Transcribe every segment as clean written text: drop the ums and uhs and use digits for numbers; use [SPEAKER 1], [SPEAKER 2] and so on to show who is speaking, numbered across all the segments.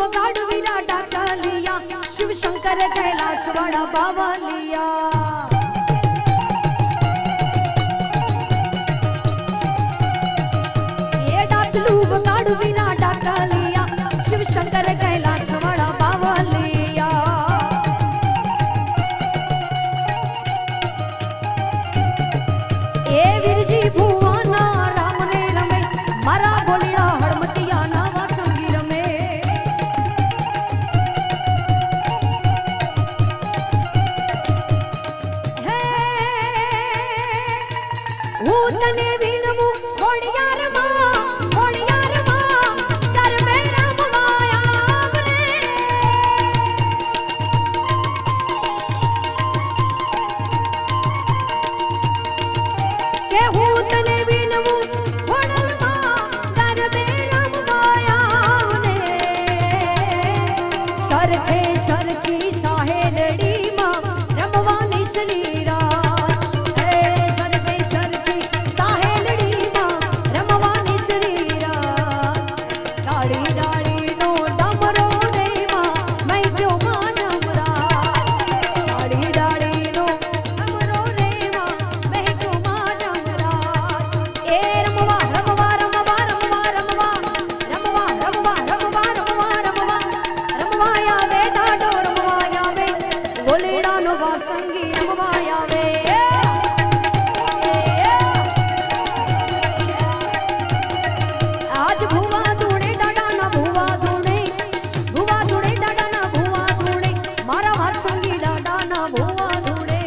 [SPEAKER 1] वगाड़ विराटा कालिया शिव शंकर कैलाश वाड़ा बावलिया ये डाकलू वगाड़ विराटा कालिया शिव शंकर कैलाश वाड़ा बावलिया ए वीरजी भुवाना राम ने रमे मारा बोलिया हड़मतिया नावा संगी रमे हे वो तने वीणमु होड़िया रमा कर मेरा मवाया बने के हूँ तने वीणमु होड़लमा कर मेरा मवाया बने सरखे सरकी साहेलड़ी मां रमवानी सलीरा संगी रमवाया वे आज भुवा धूणे डाडा ना भुवा धूणे डाडा ना भुवा धूणे मारा वार संगी डाडा ना भुवा धूणे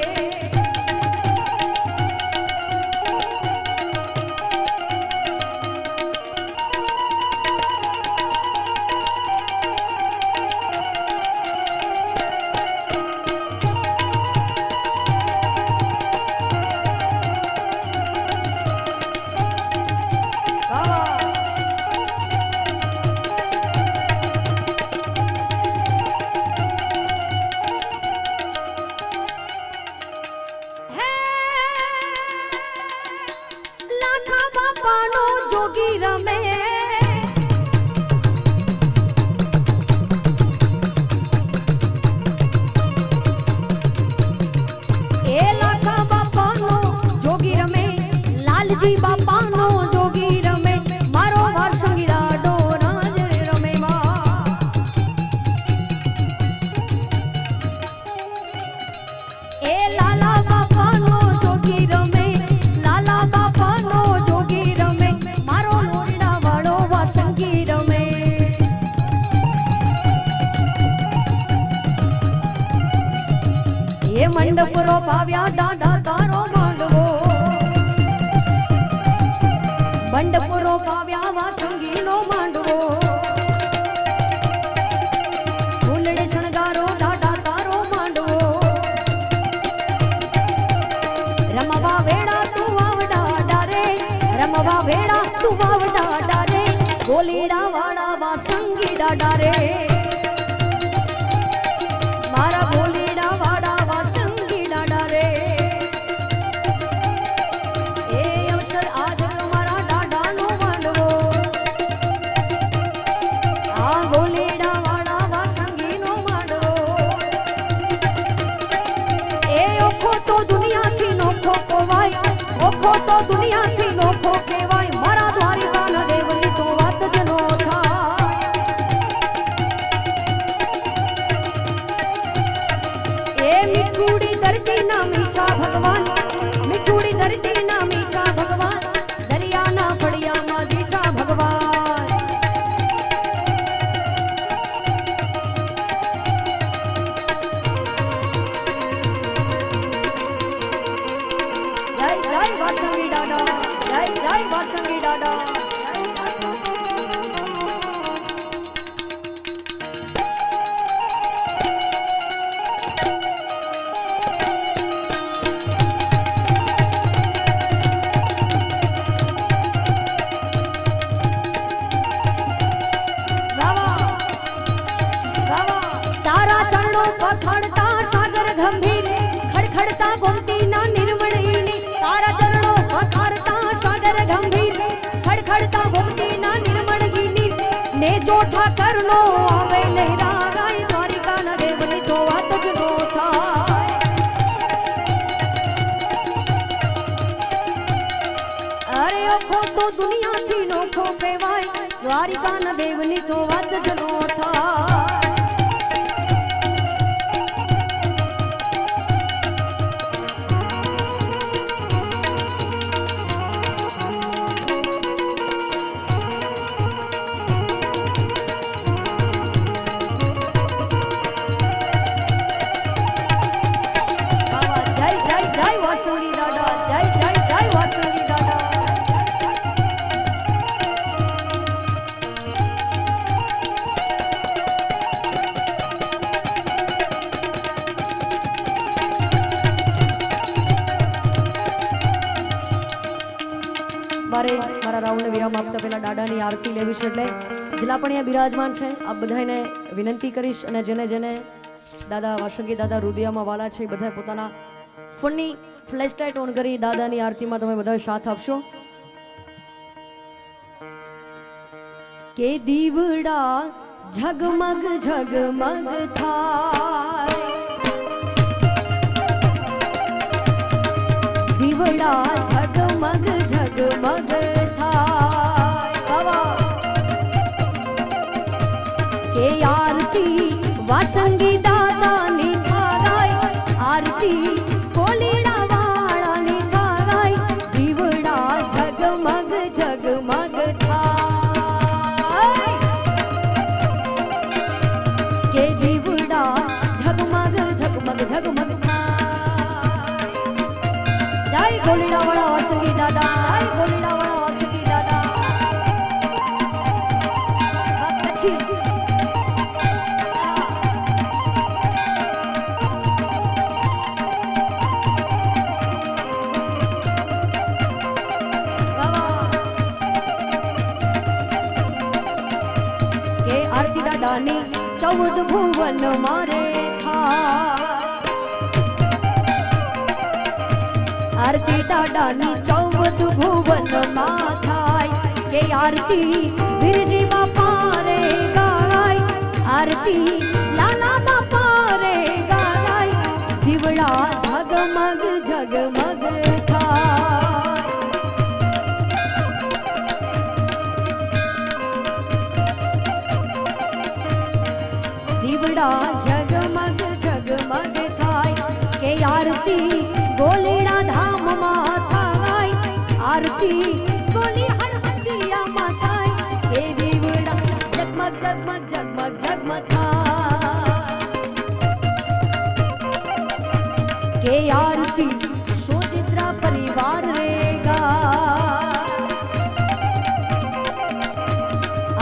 [SPEAKER 1] पानो जोगी रमे ए लाखा बापानो जोगी रमे लालजी बापानो जोगी रमे मारो वार संगी राडो राजड़े रमे मा ए लाला बापानो जोगी रमे लाला बापानो मंडपुरो पाव्या डाडा तारो मांडवो मंडपुरो पाव्या वा संगीनो मांडवो फूलड़े शणगारो डाडा तारो मांडवो रमवा वेड़ा तू वावडा डारे रमवा वेड़ा तू वावडा डारे गोलीड़ा वाड़ा वा संगी डाडा रे मारा गोलीड़ा वाड़ा तो दुनिया थी नोखो केवाय मारा द्वारिका न देवनी तो वात जनो था ए मिठूड़ी धरती ना मीठा भगवान मिठूड़ी धरती ना मीठा भगवान दरिया ना पड़िया ना दीठा भगवान जय जय वासंगी डाडा जय जय वासंगी डाडा तारा चरणों पखड़ता सागर गंभीर खड़खड़ता गोमती ना निर्मणी तारा चरणों पखड़ता सागर गंभीर खड़खड़ता गोमती ना निर्मणी ने जो ઠાકર નો આવે લહેરા ગાય દ્વારિકા ના દેવની તો વાત જ નો થાય અરે ઓખો તો દુનિયાથી નોખો કહેવાય દ્વારિકા ના દેવની તો વાત જ નો થાય વાસુડી દાદા જય જય જય વાસુડી દાદા મારે મારા રાઉન્ડને વિરામ આપતા પહેલા દાદાની આરતી લેવી છે એટલે જેટલા પણ અહીંયા બિરાજમાન છે આપ બધાને વિનંતી કરીશ અને જેને જેને દાદા વાસંગી દાદા રુદિયામાં વાલા છે એ બધા પોતાના ફોનની ફ્લેશ લાઇટ ઓન કરી દાદાની આરતીમાં તમે બધા સાથ આપશો કે દીવડા ઝગમગ ઝગમગ થાય દીવડા ઝગમગ ઝગમગ થાય કે આરતી વાસંગી દાદાની થાય આરતી ગોલીડા વાળા વાસુકી દાદા ગોલીડા વાળા વાસુકી દાદા કે આરતી દાદાની 14 ભુવન મારે થા આરતી દાદાની 14 ભુવન માં થાય કે આરતી વીરજી બાપા રે ગાય આરતી લાલા બાપા રે ગાય દીવડા ઝગમગ ઝગમગ થાય દીવડા ઝગમગ ઝગમગ થાય કે આરતી ગોલીડા ધામમાં થાય આરતી ગોલી હળવદિયામાં થાય એ દીવડા ઝગમગ ઝગમગ ઝગમગ ઝગમગ થાય કે આરતી સોજિત્રા પરિવાર રેગા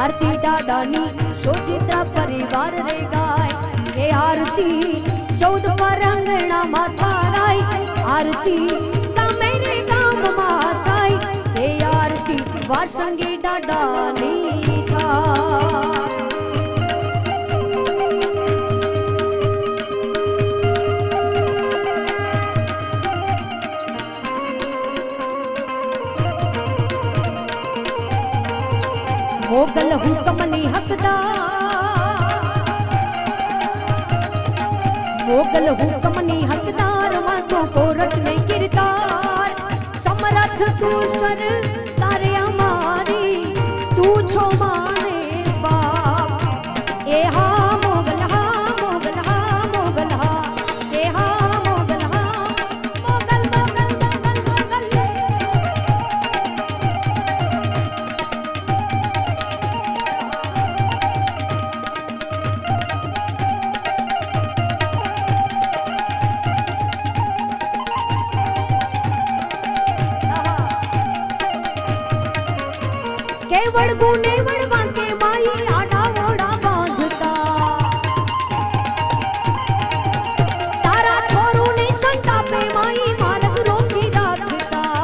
[SPEAKER 1] આરતી દાદાની સોજિત્રા પરિવાર રેગા એ આરતી 14 પરંગણામાં થાય આરતી ગામે ગામમાં થાય એ આરતી વાસંગી દાદાની થાય મોગલ હુકમની હકદાર મોગલ હુકમની હકદાર વાતો કોરટ ને કિરદાર સમરથ તું સર તારે અમારી તું છો માને બાપ એ હા મોગલ હા મોગલ હા મોગલ હા એ હા મોગલ હા મોગલ મોગલ મોગલ મોગલ કે વડગું ને વડવા કે માઈ આડા ઓડા બાંધતા તારા છોરું ને સંતાપે માઈ માર્ગ રોકી રાખતા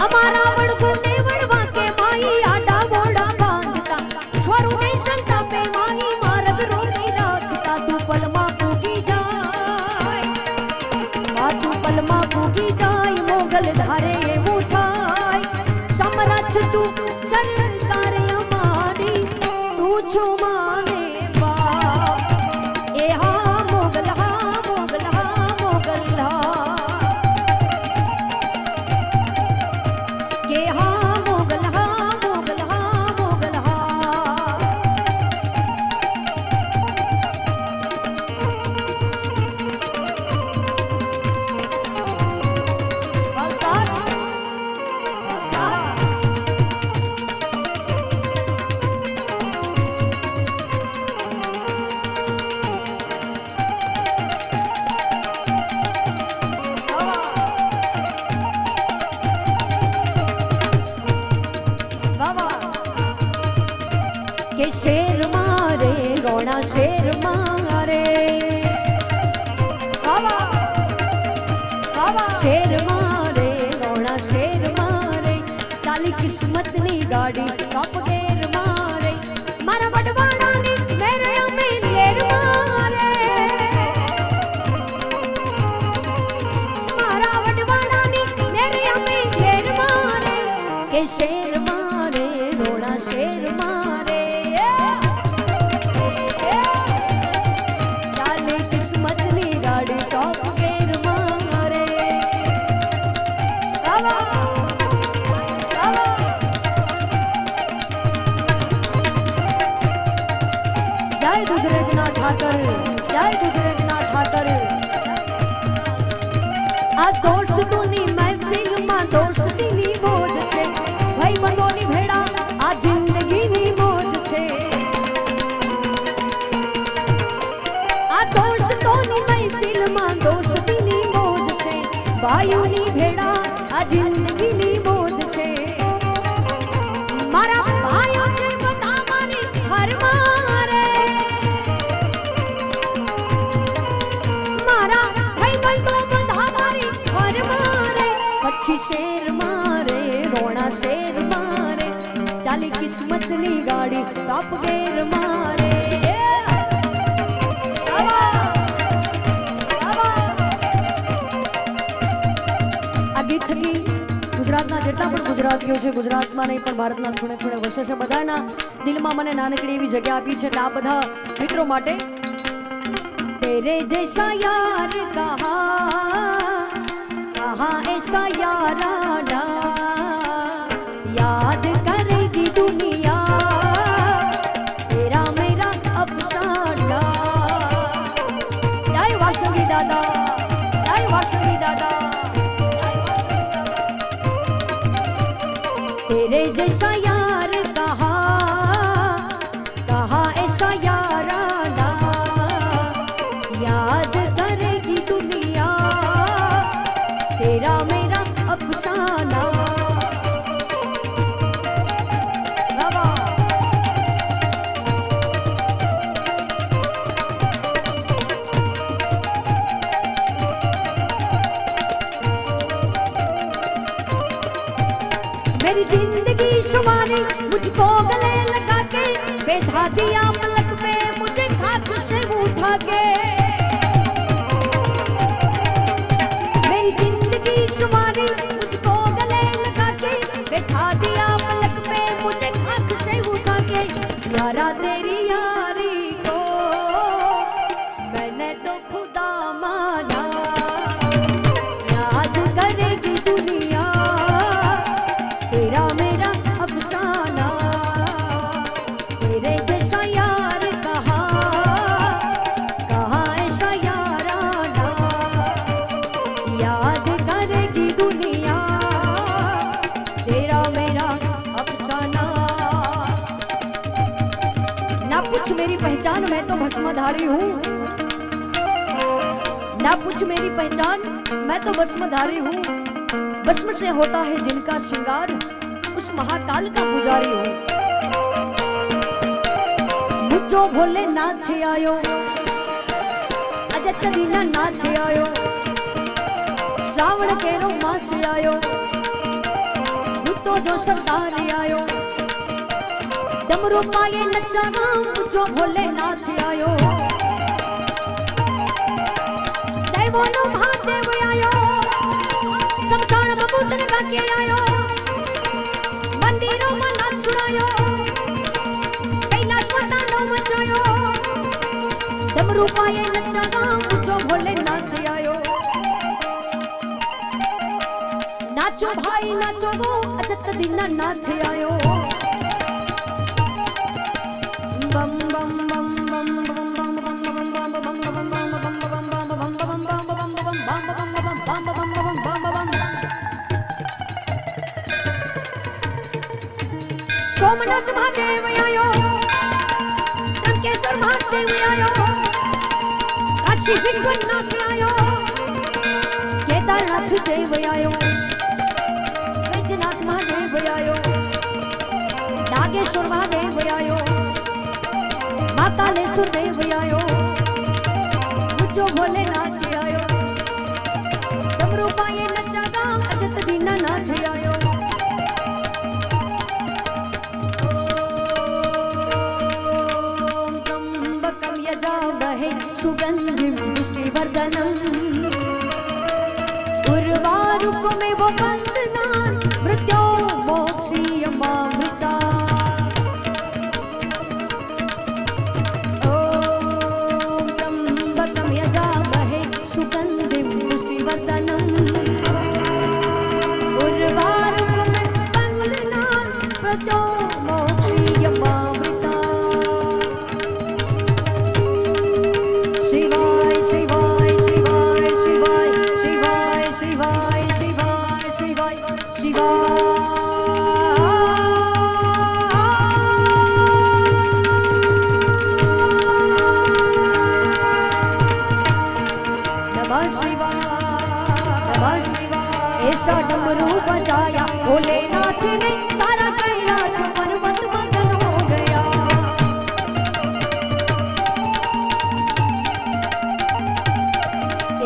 [SPEAKER 1] અમારા વડગું ને વડવા કે માઈ આડા ઓડા બાંધતા છોરું ને સંતાપે માઈ માર્ગ રોકી રાખતા તું પલમાં પૂગી જાય તું પલમાં પૂગી જાય મોગલ ધારે એવું થાય સમર છો માને બાપ એ હા મોગલ હા મોગલ હા મોગલ હા કે હા મોગલ હા મોગલ હા મોગલ હા કે શેર મારે રોણા શેર મારે શેર મારે રોણા શેર મારે ચાલી કિસ્મતની ગાડી ટોપ ગેર મારે મારા વડવાડાની મેરે અમે લેર મારે મારા વડવાડાની મેરે અમે લેર મારે કે શેર મારે રોણા શેર મારે જય દુધરેજના ઠાકર જય દુધરેજના ઠાકર આ દોસ્તોની મહેફિલમાં દોસ્તીની મોજ છે ભાઈબંધોની ભેડા આ જિંદગીની મોજ છે આ દોસ્તોની મહેફિલમાં દોસ્તીની મોજ છે ભાઈઓની ભેડા આ જિંદગીની મોજ છે મારા ભાઈઓ છે બધા મારી હર મારે મારા ભાઈબંધો બધા મારી હર મારે પછી શેર મારે રોણા શેર મારે ચાલી કિસ્મતની ગાડી ટોપ ગેર મારે આ ગીતની ગુજરાતના જેટલા પણ ગુજરાતીઓ છે ગુજરાતમાં નહીં પણ ભારતના ખૂણે ખૂણે વસે છે બધાના દિલમાં મને નાનકડી એવી જગ્યા આપી છે આ બધા મિત્રો માટે तेरे जैसा यार कहाँ ऐसा याराना याद करेगी दुनिया तेरा मेरा अफसाना जय वासुकी दादा जय वासुकी दादा तेरे जैसा यार कहाँ ऐसा याराना याद करेगी दुनिया तेरा मेरा अफसाना मेरी जिंदगी सवारी मुझको गले लगा के बैठा दिया पलक पे मुझे खाक से उठा के मेरी जिंदगी सवारी मुझको गले लगा के बैठा दिया पलक पे मुझे खाक से उठा के यारा तेरी यारी को मैंने तो खुदा माना याद करेगी दुनिया तेरा मेरा अफसाना तेरे जैसा यार कहाँ ऐसा याराना याद करेगी दुनिया तेरा मेरा अफसाना ना पूछ मेरी पहचान मैं तो भस्मधारी हूँ ना पूछ मेरी पहचान मैं तो भस्मधारी हूँ भस्म से होता है जिनका श्रृंगार उस महाकाल का पुजारी हूँ मुझो भोले नाथ आयो अजत दीना नाथ आयो श्रावण केरो मास आयो तो जो सरदार आयो डमरू पाए नचावा मुझो भोले नाथ आयो देवों महादेव आयो शमशान बबूतर का के आयो मंदिरों में नाच सुनायो कैलाश माता डमरू पाए नचा गाँव पूछो भोलेनाथ आयो। नाचो भाई नाचो गो अजत दीनानाथ आयो। बम बम बम बम बम बम बम बम बम बम सोमनाथ महादेव आयो, टंकेश्वर महादेव आयो, काशी विश्वनाथ आयो, केदारनाथ देव आयो, बैजनाथ महादेव आयो, नागेश्वर महादेव आयो, मातालेश्वर देव आयो, मुझो भोलेनाथ आयो। डमरू पाए नचा गाँव अजत दीनानाथ आयो। सुगंधिं पुष्टिवर्धनम् उर्वारुकमेव बन्धनान् मृत्यो मोक्षीयमामृता। ॐ त्र्यम्बकं यजामहे सुगन्धिं पुष्टिवर्धनम् उर्वारुकमेव बन्धनान् मृत्यो मोक्षीयमामृता। ऐसा डमरू बजाया भोलेनाथ ने सारा कैलाश पर्वत मगन हो गया।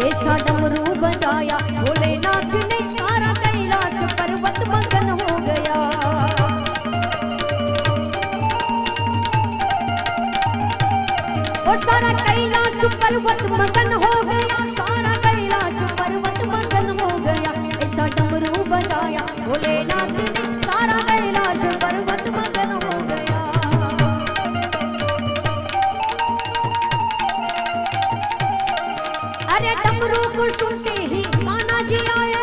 [SPEAKER 1] ऐसा डमरू बजाया भोलेनाथ ने सारा कैलाश पर्वत मगन हो गया। वो सारा कैलाश पर्वत मगन हो गया, सारा कैलाश पर्वत मगन हो गया। ऐसा डमरू बजाया भोलेनाथ ने सारा कैलाश पर्वत मगन हो गया। अरे डमरू को सुनते ही कान्हा जी आए।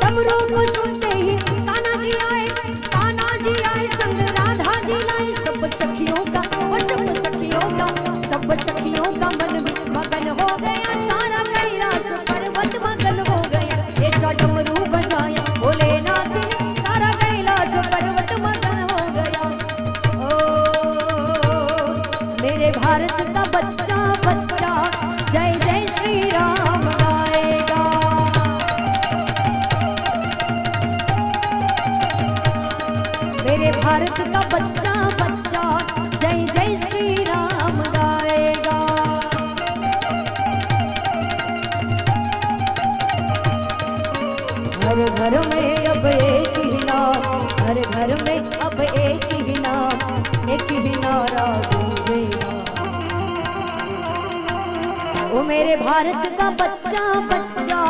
[SPEAKER 1] डमरू को सुनते ही कान्हा जी आए। कान्हा जी आए संग राधा जी लाए। सब सखियों का वो सब सखियों का सब सखियों का मन मगन हो गया। सारा कैलाश पर्वत मगन हो गया। ऐसा डमरू बजाया भोलेनाथ ने सारा कैलाश पर्वत मगन हो गया। ओ मेरे भारत का बच्चा बच्चा जय जय श्री राम गाएगा। मेरे भारत का बच्चा बच्चा जय जय श्री राम गाएगा। हर घर में अब एक ही नाम, हर घर में अब एक ही नाम, एक ही नारा गूंजेगा। ओ मेरे भारत का बच्चा बच्चा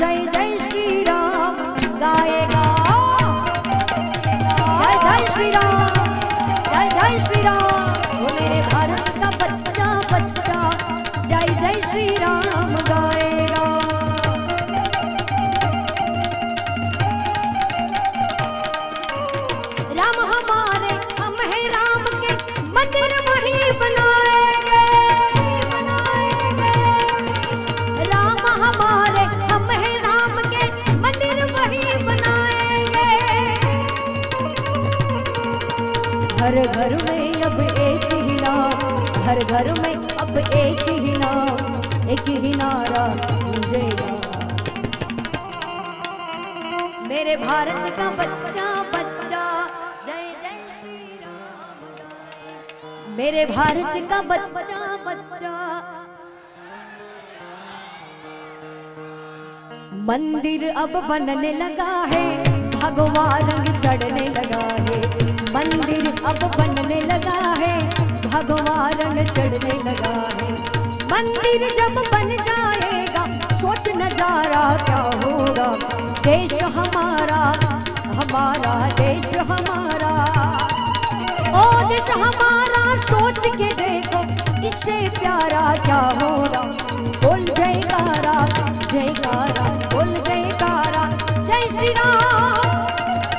[SPEAKER 1] जय जय श्री राम गाएगा। जय जय श्री राम, जय जय श्री राम। ओ मेरे भारत का बच्चा बच्चा जय जय श्री राम गाएगा। राम हमारे हम है राम के मंदिर वही बनाएंगे। राम हमारे हम है राम के मंदिर वही बनाएंगे। हर घर में अब एक ही नाम, हर घर में अब एक ही नाम, एक ही नारा गूंजेगा। मेरे भारत का बच्चा बच्चा जय जय श्री राम गाए। मेरे भारत का बच्चा बच्चा। मंदिर अब बनने लगा है, भगवा रंग चढ़ने लगा है। मंदिर अब बनने लगा है, भगवा रंग चढ़ने लगा है। मंदिर जब बन जाएगा सोच नजारा क्या होगा। देश हमारा हमारा देश हमारा, ओ देश हमारा सोच के देखो इससे प्यारा क्या होगा। बोल जयकारा जयकारा, बोल जयकारा, जय श्री राम,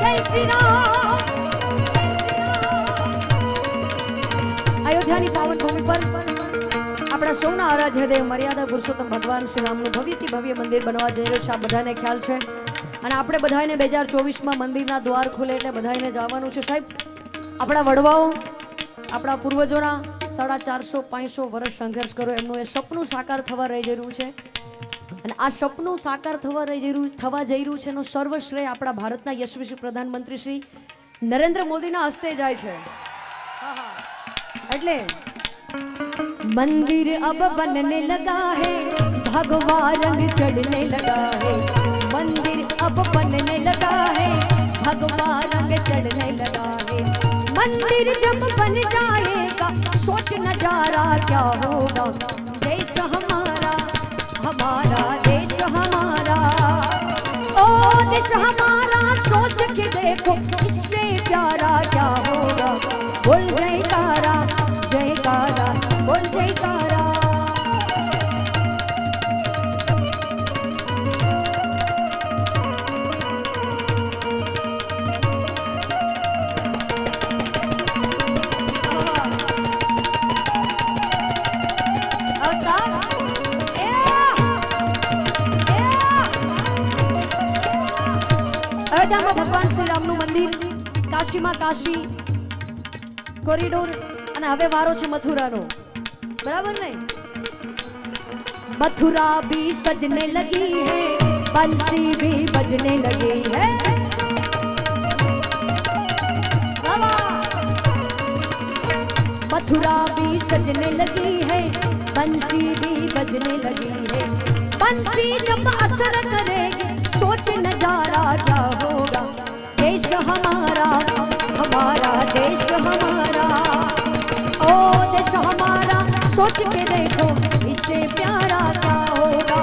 [SPEAKER 1] जय श्री राम, जय श्री राम। अयोध्याની પાવન ભૂમિ પર આપણા સૌના આરાધ્ય દેવ મર્યાદા પુરુષોત્તમ ભગવાન શ્રી રામનું ભવ્યથી ભવ્ય મંદિર બનવા જઈ રહ્યું છે, આ બધાને ખ્યાલ છે। અને આપણે બધાને 2024માં મંદિરના દ્વાર ખુલે એટલે બધાને જવાનું છે। સાહેબ, આપણા વડવાઓ, આપણા પૂર્વજોના 450-500 વર્ષ સંઘર્ષ કર્યો, એમનું એ સપનું સાકાર થવા રહી રહ્યું છે। અને આ સપનું સાકાર થવા જઈ રહ્યું છે એનો સર્વશ્રેય આપણા ભારતના યશસ્વી પ્રધાનમંત્રી શ્રી નરેન્દ્ર મોદીના હસ્તે જાય છે। એટલે मंदिर अब बनने लगा है, भगवा रंग चढ़ने लगा है। मंदिर अब बनने लगा है, भगवा रंग चढ़ने लगा है। मंदिर जब बन जाएगा सोच नजारा क्या होगा। देश हमारा, हमारा देश हमारा, ओ देश हमारा सोच के देखो इससे प्यारा क्या होगा। बोल जयकारा जयकारा, बोल जयकारा। અયોધ્યામાં ભગવાન શ્રી રામનું મંદિર, કાશીમાં કાશી કોરિડોર, અને હવે વારો છે મથુરાનો, બરાબર ને? मथुरा भी सजने लगी है, बंसी भी बजने लगी है। मथुरा भी सजने लगी है, बंसी भी बजने लगी है। बंसी जब असर करेगी सोच नजारा क्या होगा। देश हमारा, हमारा देश हमारा, ओ देश हमारा सोच के देखो इससे प्यारा क्या होगा।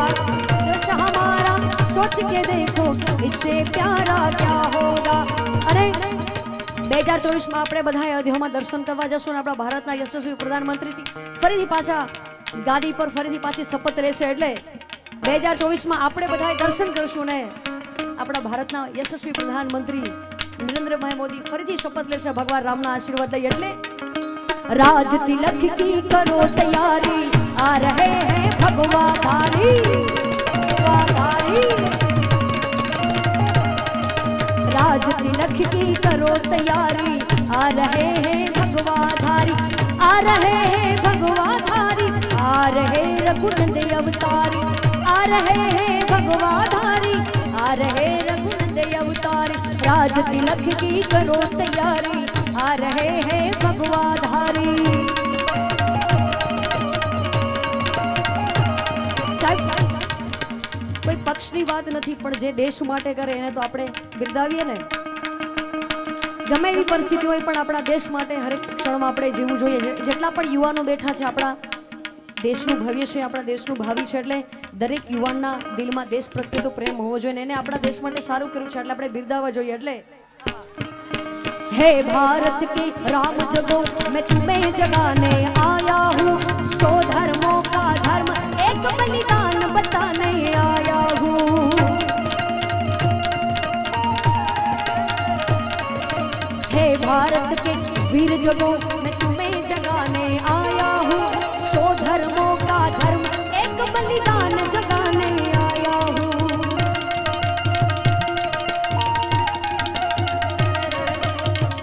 [SPEAKER 1] देश हमारा सोच के देखो इससे प्यारा क्या होगा। अरे 2024માં આપણે બધા અયોધ્યામાં દર્શન કરવા જશું ને આપણા ભારતના યશસ્વી પ્રધાનમંત્રીજી ફરીથી પાછા ગાદી પર ફરીથી પાછી શપથ લેશે, એટલે 2024માં આપણે બધા દર્શન કરશું ને આપણા ભારતના યશસ્વી પ્રધાનમંત્રી નરેન્દ્રભાઈ મોદી ફરીથી શપથ લેશે ભગવાન રામના આશીર્વાદ લઈ। એટલે राज तिलक की करो तैयारी, आ रहे हैं भगवा धारी, भगवा धारी। राज तिलक की करो तैयारी, आ रहे हैं भगवा धारी, आ रहे हैं भगवा धारी, आ रहे रघुनंद अवतारी, आ रहे हैं भगवा धारी, आ रहे रघुनंद अवतारी। राज तिलक की करो तैयारी, आ रहे हैं भगवा धारी। कोई पक्षनी बात नहीं, पण जे देश माटे करे एने तो आपणे बिरदावीए ने। गमे एवी परिस्थिति होय पण आपणा देश माटे हरेक क्षणमां आपणे जीवવું જોઈએ। જેટલા પણ યુવાનો બેઠા છે આપણા દેશનું ભવિષ્ય, આપણા દેશનું ભાવિ છે, એટલે દરેક યુવાનના દિલમાં દેશ પ્રત્યે તો પ્રેમ હોવો જોઈએ ને એને આપણા દેશ માટે સારું કર્યું છે એટલે આપણે બિરદાવવા જોઈએ। એટલે हे भारत के राम जगो मैं तुम्हें जगाने आया हूँ, सौ धर्मों का धर्म एक बलिदान बताने आया हूँ। हे भारत के वीर जगो मैं तुम्हें जगाने आया हूँ, सौ धर्मों का धर्म एक बलिदान जगाने आया हूँ।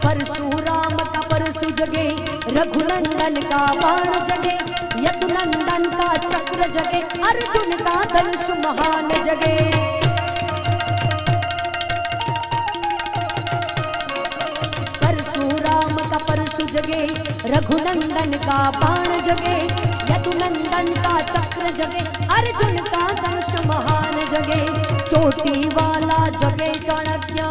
[SPEAKER 1] परशुराम का परशु जगे, रघुनंदन का बाण जगे, यदुनंदन का चक्र जगे, अर्जुन का धनुष महान जगे। परशुराम का परशु जगे, रघुनंदन का बाण जगे, यदुनंदन का चक्र जगे, अर्जुन का धनुष महान जगे। चोटी वाला जगे चाणक्य,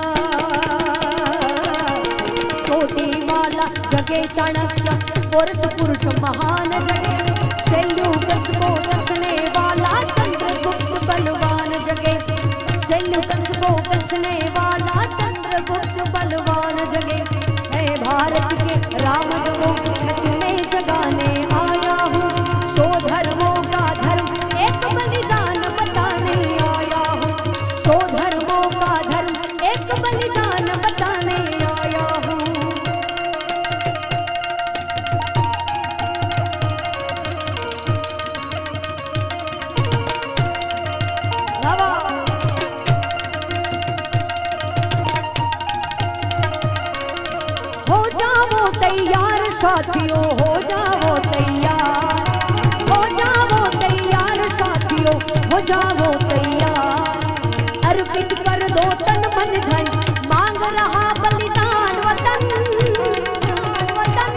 [SPEAKER 1] चोटी वाला जगे चाणक्य, पुरुष पुरुष महान जगे। शैल्यूकंस को कसने वाला चंद्रगुप्त बलवान जगे, शैल्यूकंस को कसने वाला चंद्रगुप्त बलवान जगे। है भारत के राम जगो जाओ तैयार साथियों, हो जाओ तैयार, हो जाओ तैयार साथियों, हो जाओ तैयार। अर्पित कर दो तन मन धन, मांग रहा बलिदान वतन, वतन।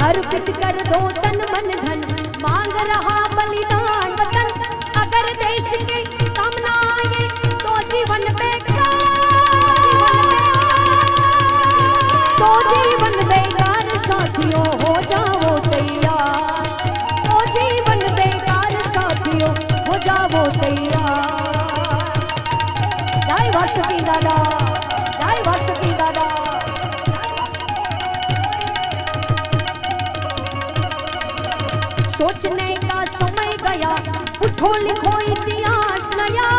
[SPEAKER 1] अर्पित कर दो तन मन धन, मांग रहा बलिदान वतन। अगर देश के काम ना आए तो जीवन बेकार, तो जीवन बेकार साथियों, हो जाओ तैयार, तो जीवन बेकार साथियों, हो जाओ तैयार। जय वासुकी दादा, जय वासुकी दादा। सोचने का समय गया, उठो लिखो इतिहास नया,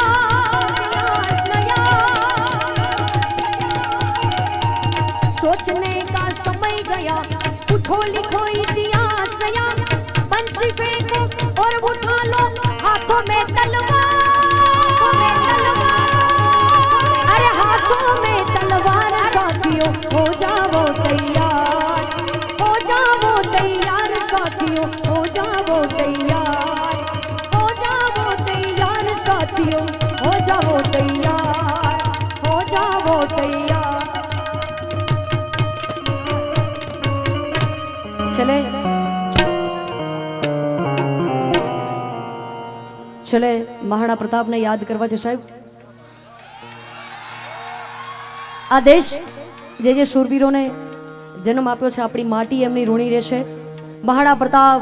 [SPEAKER 1] इतिहास नया। सोचने का समय गया, उठो लिखो इतिहास नया। बंसी फेंको और उठा लो हाथों में तलवार, अरे हाथों में तलवार साथियों, हो जाओ तैयार, हो जाओ तैयार साथियों, हो जाओ तैयार, हो जाओ तैयार साथियों, हो जाओ तैयार, हो जाओ तैयार। चले चले મહારાણા પ્રતાપને યાદ કરવા છે સાહેબ। આ દેશ જે શૂરવીરોને જન્મ આપ્યો છે, આપણી માટી એમની ઋણી રહેશે। મહારાણા પ્રતાપ,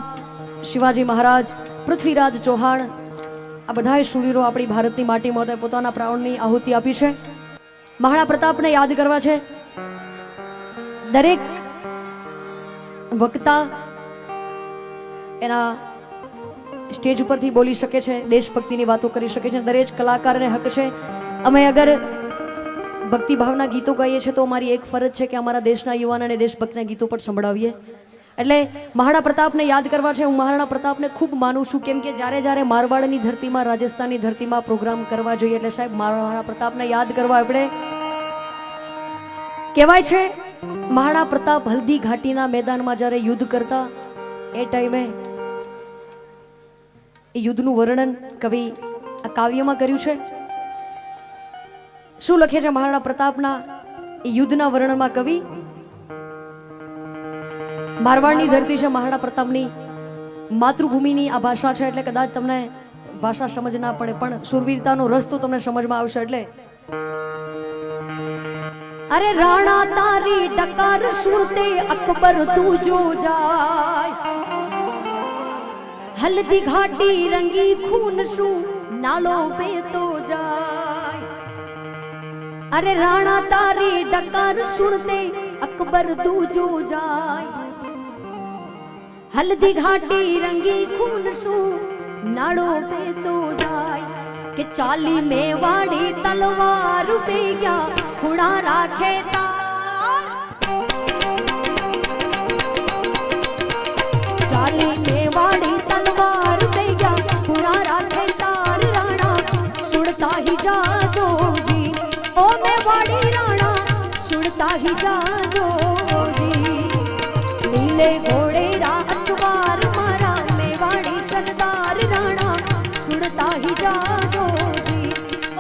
[SPEAKER 1] શિવાજી મહારાજ, પૃથ્વીરાજ ચૌહાણ, આ બધાય શૂરવીરો આપણી ભારતની માટીમાં પોતાના પ્રાણની આહુતિ આપી છે। મહારાણા પ્રતાપને યાદ કરવા છે। દરેક વક્તા એના સ્ટેજ ઉપરથી બોલી શકે છે, દેશભક્તિની વાતો કરી શકે છે। દરેક કલાકારને હક છે। અમે અગર ભક્તિ ભાવના ગીતો ગાઈએ છીએ તો અમારી એક ફરજ છે કે અમારા દેશના યુવાનોને દેશભક્તિના ગીતો પણ સંભળાવીએ। એટલે મહારાણા પ્રતાપને યાદ કરવા છે। હું મહારાણા પ્રતાપને ખૂબ માનું છું, કેમ કે જ્યારે જ્યારે મારવાડની ધરતીમાં, રાજસ્થાનની ધરતીમાં પ્રોગ્રામ કરવા જોઈએ એટલે સાહેબ મહારાણા પ્રતાપને યાદ કરવા આપણે। કહેવાય છે મહારાણા પ્રતાપ હલ્દી ઘાટીના મેદાનમાં જ્યારે યુદ્ધ કરતા એ ટાઈમે એ યુદ્ધનું વર્ણન કવિ આ કાવ્યમાં કર્યું છે। શું લખે છે મહારાણા પ્રતાપના એ યુદ્ધના વર્ણનમાં કવિ? મારવાડની ધરતી છે, મહારાણા પ્રતાપની માતૃભૂમિની આ ભાષા છે, એટલે કદાચ તમને ભાષા સમજ ના પડે પણ સુરવીરતાનો રસ તો તમને સમજમાં આવશે। એટલે અરે રાણા તારી ડકાર સુરતે અકબર તું જો જાય, હલ્દી ઘાટી રંગી ખૂન શું નાલો બેતો જાય। અરે રાણા તારી ડકાર સુરતે અકબર તું જો જાય, હલ્દી ઘાટી રંગી ખૂન શું નાડો બેતો જાય। કે ચાલી મેવાડી તલવાર બે ગયા ખૂણા રાખે તાર, ચાલી મેવાડી તલવાર બે ગયા ખૂણા રાખે તાર। રાણા સુડતા હી જાજો જી, ઓ મેવાડી રાણા સુડતા હી જાજો જી। નીલે ઘોડે રાસવાર મારા મેવાડી સરદાર, રાણા સુડતા હી જાજો જી,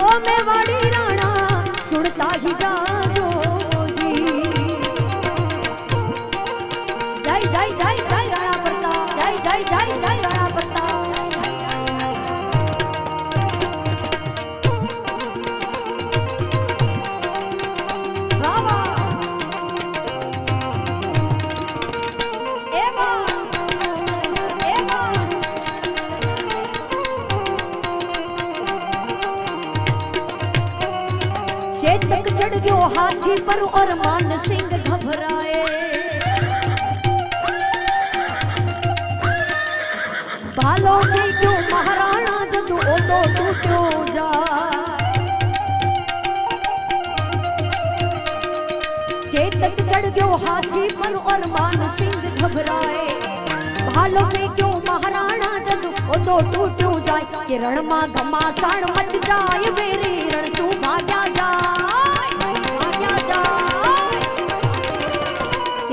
[SPEAKER 1] ઓ મેવાડી રાણા સુડતા હી જાજો જી। જય જય જય જય રાણા પ્રતાપ, જય જય જય જય રાણા પ્રતાપ। चेतक चढ़ गयो हाथी पर और मान सिंह घबराए, भालो फेंक्यो महाराणा जदू ओदो टूट्यो जाए। चेतक चढ़ गयो हाथी पर और मान सिंह घबराए, भालो फेंक्यो महाराणा जदू ओदो टूट्यो जाए। के रण में घमासाण मच जाए, वेरे रण सु भाग्या जाए, भाग्या जाए।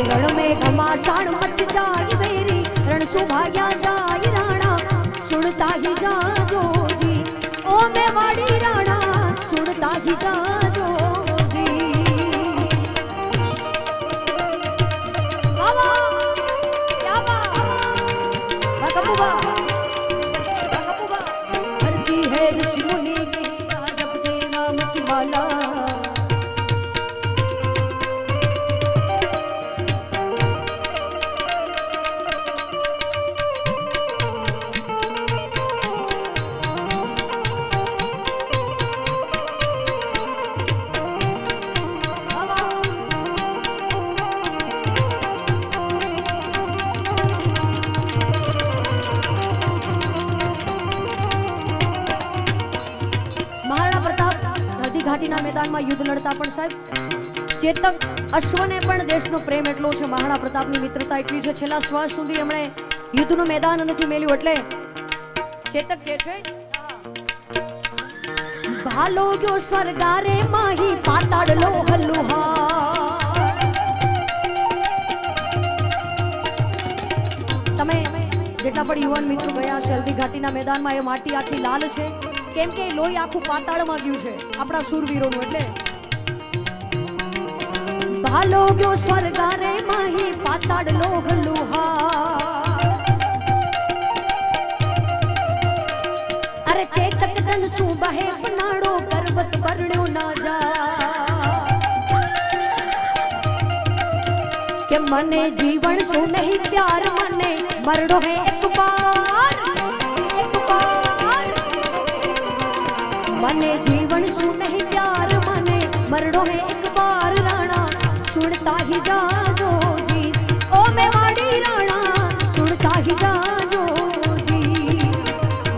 [SPEAKER 1] કે રણ में घमासान मच जाए मेरी रण सुभाग्या जाए राणा सुनता ही जाजो जी ओ मेवाड़ी राणा सुनता ही जाजो जी बाबा क्या बाबा भरती है ऋषि मुनि की जप दे नाम की माला ઘાટીના મેદાનમાં યુદ્ધ લડતા પણ સાહેબ ચેતક અશ્વને પણ દેશનો પ્રેમ એટલો છે મહારાણા પ્રતાપની મિત્રતા એટલી છે છેલ્લા શ્વાસ સુધી એમણે યુદ્ધનું મેદાન નથી મેલ્યું એટલે ચેતક કે છે ભાલો ગયો સ્વર્ગારે માહી પાતાળ લો હલ્લુહા તમે જેટલા પણ યુવાન મિત્રો ગયા છે હલ્દી ઘાટીના મેદાનમાં એ માટી આખી લાલ છે કેમ કે લોહી આખું પાતાળમાં ગયું છે આપણા શૂરવીરોનું એટલે ભાલો ગયો સ્વર્ગારે માહી પાતાળ લોહ લુહા અરે ચેતક તન શું બહે પનાડો પર્વત પરણ્યો ના જા કે મને જીવન શું નહીં પ્યાર મને મરડો હે એક બાર મને जीवन सुन नहीं प्यार मने मरडो है एक बार राणा सुनता ही जाजो जी ओ मेवाड़ी राणा सुनता ही जाजो जी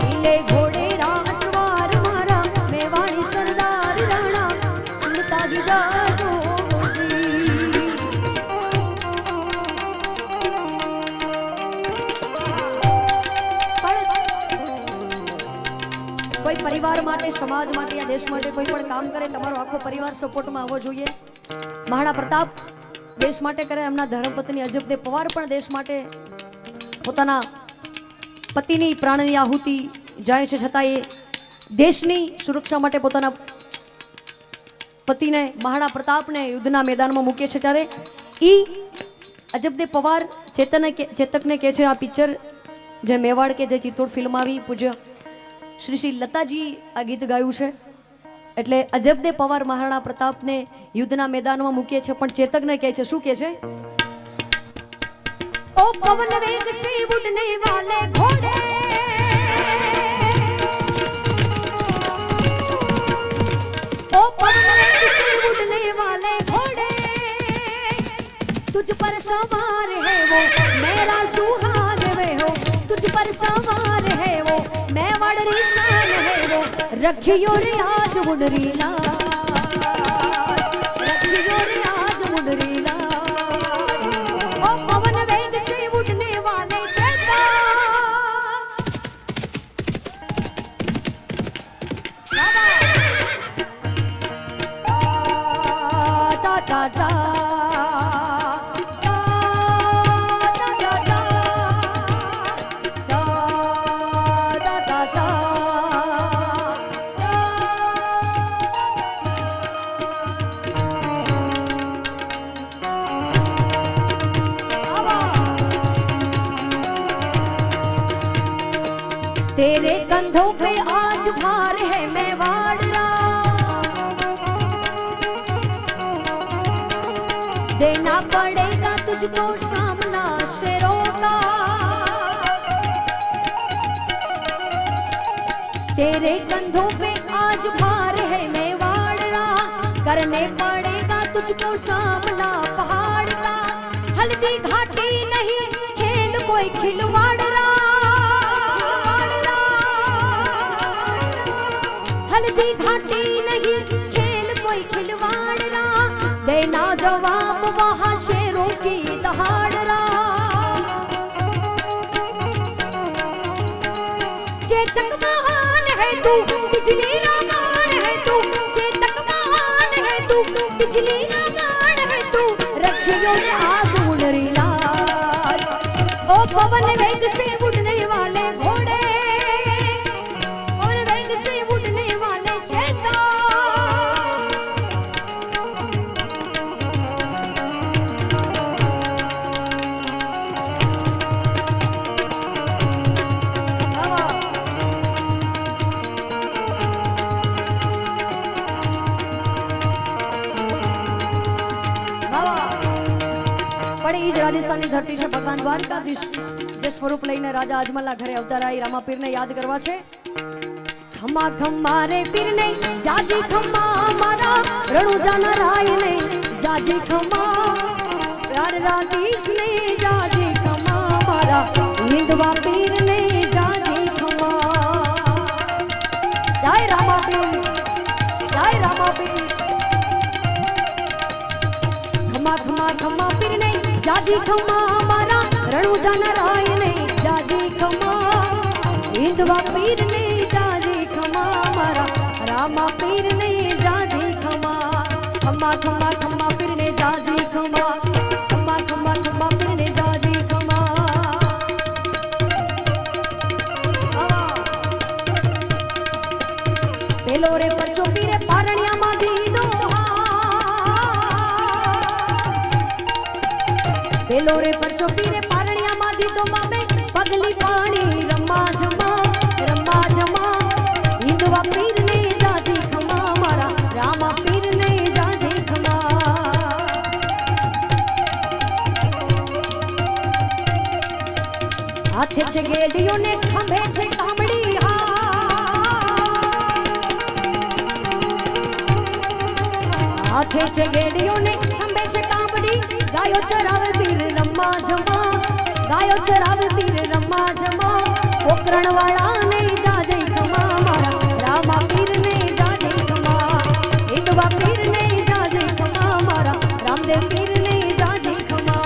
[SPEAKER 1] नीले घोड़े राजवार मारा मेवाड़ी सरदार राणा सुनता ही जाजो કોઈ પરિવાર માટે સમાજ માટે યા દેશ માટે કોઈ પણ કામ કરે તમારો આખો પરિવાર સપોર્ટમાં આવવો જોઈએ મહારાણા પ્રતાપ દેશ માટે કરે એમના ધર્મપત્ની અજબદેવ પવાર પણ દેશ માટે પોતાના પતિની પ્રાણની આહુતિ જાય છે છતાં એ દેશની સુરક્ષા માટે પોતાના પતિને મહારાણા પ્રતાપને યુદ્ધના મેદાનમાં મૂકે છે ત્યારે ઈ અજબદેવ પવાર ચેતકને કહે છે આ પિક્ચર જે મેવાડ કે જે ચિત્તોડ ફિલ્મ આવી પૂજ્ય શ્રી શ્રી લતાજી આ ગીત ગાયું છે એટલે અજબદેવ પવાર મહારાણા પ્રતાપને યુદ્ધના મેદાનમાં મૂકે છે પણ ચેતકને કહે છે શું કહે છે ओ पवन वेग से उड़ने वाले घोड़े ओ पवन वेग से उड़ने वाले घोड़े तुझ पर सवार है वो मेरा सुहाग वे हो तुझ पर सवार है वो मैं वडरी शान है वो रखियो रे आज मुंडरी लाल रखियो रे आज मुंडरी लाल तेरे कंधों पे आज भार है मेवाड़ देना पड़ेगा तुझको सामना शेरों का तेरे कंधों पे आज भार है मेवाड़ करने पड़ेगा तुझको सामना पहाड़ का हल्दी घाटी नहीं खेल कोई खिलवाड़ हल्दी घाटी नहीं खेल कोई खिलवाड़ देना जवाब वहाँ शेरों की दहाड़ चेतक महान है तू बिजली रामान है तू चेतक महान है तू बिजली रामान है तू रखियो आज ओ पवन वेग से उड़ने वाले घोड़े, पवन वेग से उड़ने वाले चेता, રાજસ્થાનની ધરતી છે ભગવાન દ્વારકાધીશ જે સ્વરૂપ લઈને રાજા અજમલના ઘરે અવતારાઈ રામા પીરને યાદ કરવા છે. ખમ્મા ખમ્મા રે પીરને જાજી ખમ્મા મારા રણુજાના રાયને જાજી ખમ્મા રાધાધીશને જાજી ખમ્મા મારા હિંદવા પીરને જાજી ખમ્મા. જય રામા પીર, જય રામા પીર. ખમ્મા ખમ્મા ખમ્મા પીરને જાજી ખમ્મા મારા રણુજાના રાયને જાજી ખમ્મા હિંદવા પીરને જાજી ખમ્મા મારા રામા પીરને જાજી ખમ્મા. ખમ્મા ખમ્મા ખમ્મા પીરને જાજી ખમ્મા, ખમ્મા ખમ્મા ખમ્મા પીરને જાજી ખમ્મા. પેલો રે પરચો પીરે પારણિયામાં દીધો, પેલો રે પરચો પીરે પારણિયામાં દીધો બાબે પગલી પાણી રમ્મા જમા, રમ્મા જમા હિંદવા પીરને જાજી ખમ્મા મારા રામા પીરને જાજી ખમ્મા. હાથે છે ગેડીઓ ને ખંભે છે કામડી, હાથે છે ગેડીઓ ને ખંભે છે કામડી, ગાયો ચરાવે પીર રમ્મા જમા, ગાયો ચરાવે પીર રમ્મા જમા. પોકરણ વાળાને જાજે ખમ્મા મારા રામા પીરને જાજે ખમ્મા, હિંદવા પીરને જાજે ખમ્મા મારા રામદેવ પીરને જાજે ખમ્મા.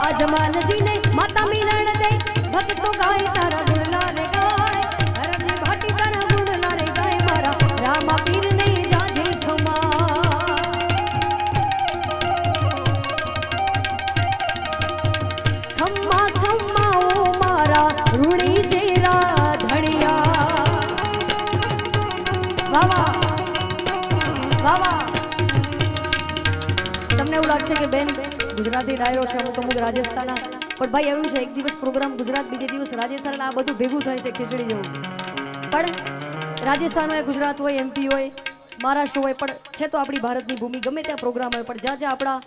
[SPEAKER 1] अजमान जी ने माता मिलन दे भक्तो गाय तारा गुणला रे गाय, हरजी भाटी तारा गुणला रे गाय मारा रामा पीर ने जाजे खम्मा. खम्मा खम्मा ओ मारा ऋणी चेरा धड़िया. वावा वावा. તમને એવું લાગશે કે બેન ગુજરાતી ડાયરો છે, અમુક અમુક રાજસ્થાનના, પણ ભાઈ એવું છે એક દિવસ પ્રોગ્રામ ગુજરાત, બીજે દિવસ રાજસ્થાન, એટલે આ બધું ભેગું થાય છે ખીચડી જેવું. પણ રાજસ્થાન હોય, ગુજરાત હોય, એમપી હોય, મહારાષ્ટ્ર હોય, પણ છે તો આપણી ભારતની ભૂમિ, ગમે ત્યાં પ્રોગ્રામ હોય, પણ જ્યાં જ્યાં આપણા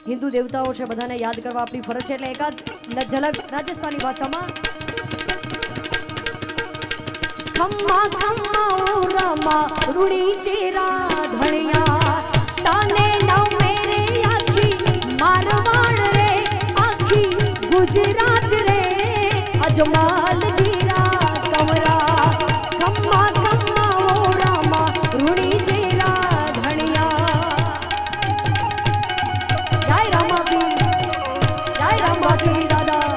[SPEAKER 1] હિન્દુ દેવતાઓ છે બધાને યાદ કરવા આપણી ફરજ છે. એટલે એકાદ ઝલક રાજસ્થાની ભાષામાં. ખમ્મા ખમ્મા ઓ રામા રૂડી ચેરા ધણિયા, તાને નવ મેરે આખી મારવાડ રે, આખી ગુજરાત રે અજમાલ જીરા કમરા. ખમ્મા ખમ્મા ઓ રામા રૂડી ચેરા ધણિયા. જય રામા પીર, જય રામ વાસુકી દાદા.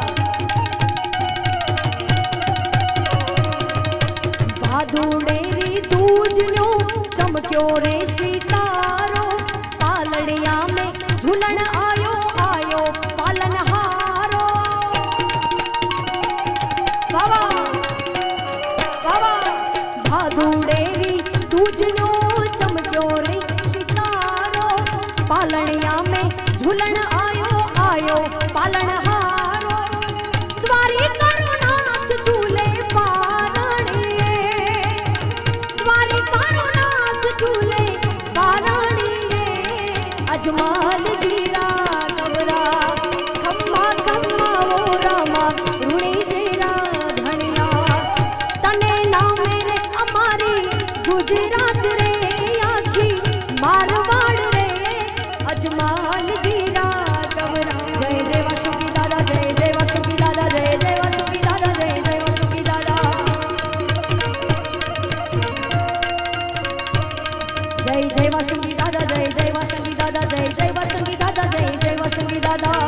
[SPEAKER 1] ભાદુડેરી દૂજનો ચમક્યો રે સિતારો, પાલડિયા में झूलन आयो आयो पालनहारो. बाबा बाबा. भादुड़ेरी दूजनो चमक्यो रे सितारो, पालडिया में झूलन आयो आयो पालनहारो. द्वारिकानो नाथ झूले पारણીએ, द्वारिकानो नाथ झूले पारણીએ अजमाल जीरा कबरा. खम्मा खम्मा वो रामा रूणी जीरा धनिया, तने नामे रे अमारी गुजरात रे आखी मारवाड़ रे જય જય વાસંગી દાદા, જય જય વાસંગી દાદા, જય જય વાસંગી દાદા, જય જય વાસંગી દાદા.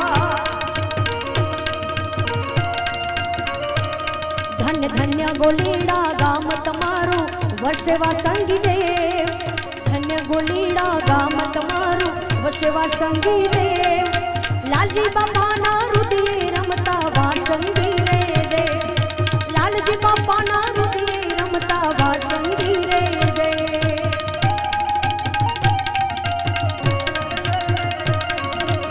[SPEAKER 1] ધન્ય ધન્ય ગોલીડા ગામ તમારું વસે વાસંગી દેવ. ધન્ય ગોલીડા ગામ તમારું વસે વાસંગી દેવ. લાલજી બાપાના રુદિયે રમતા વાસંગી રે દેવ. લાલજી બાપાના રુદિયે રમતા વાસંગી રે દેવ.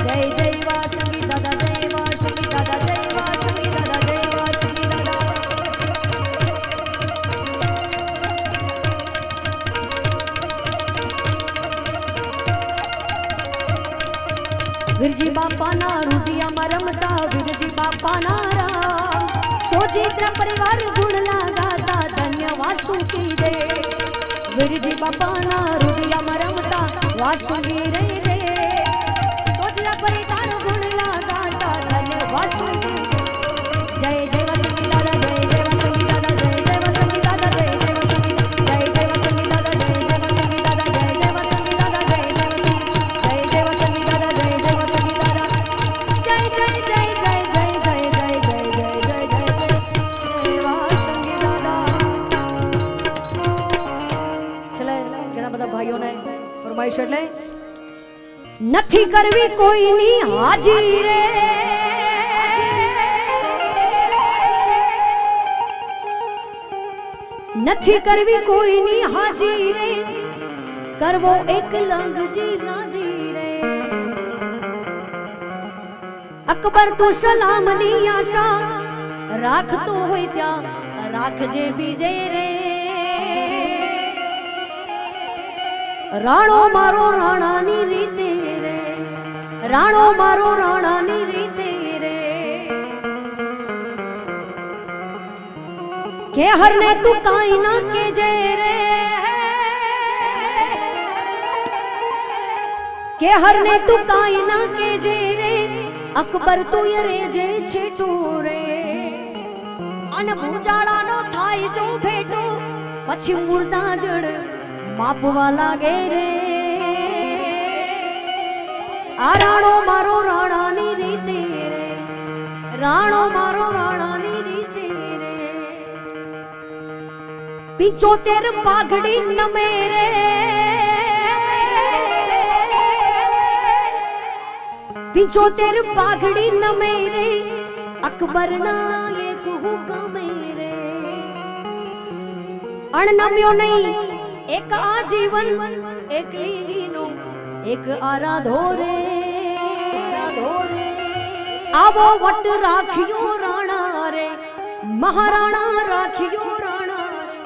[SPEAKER 1] જય જય વાસંગી દાદા, જય વાસંગી દાદા, જય વાસંગી દાદા, જય વાસંગી દાદા. વીરજી બાપાના રૂઢિયામાં રમતા વીરજી બાપાના રામ. સોચિત્ર પરિવાર ગુણલા ગાતા ધન્ય વાસુકી રે. વીરજી બાપાના રૂઢિયામાં રમતા વાસુકી રે રે. સોચિત્ર પરિવાર ગુણલા ગાતા ધન્ય વાસુકી. જય જય વાસુકી દાદા, જય જય વાસુકી દાદા, જય જય વાસુકી દાદા, જય જય વાસુકી, જય જય વાસુકી દાદા, જય જય વાસુકી દાદા, જય જય વાસુકી દાદા, જય જય વાસુકી દાદા, જય જય વાસુકી દાદા. જય જય જય જય જય જય જય જય જય જય જય જય વાસંગી દાદા. છેલ્લે ઘણા બધા ભાઈઓને ફરમાઈશ એટલે નથી કરવી કોઈની હાજી રે. નથી કરવી કોઈની હાજી રે. કરવો એક લંગજી રાજી રે. અકબર તું સલામની આશા રાખતો હોય ત્યાં રાખજે બીજે રે. રાણો મારો રાણાની રીતે રે. રાણો મારો રાણાની રીતે રે. કે હરને તું કાઈ ના કેજે રે. કે હરને તું કાઈ ના કેજે રે. અકબર તું રેજે છેટું રે. અને ભૂજાળાનો થાય જો ભેટો પછી મુર્દા જડ માપવા લાગે રે. આ રાણો મારો રાણાની રીતે રે. રાણો મારો રાણાની રીતે રે. 75 પાઘડી નમે રે. 75 પાઘડી નમે રે. અકબરના એક હુકમે રે. અણનમ્યો નહીં એક આજીવન એક લીલીનો એક આરાધો રે. આવો વટ રાખ્યો રાણા રે. મહારાણા રાખ્યો રાણા રે.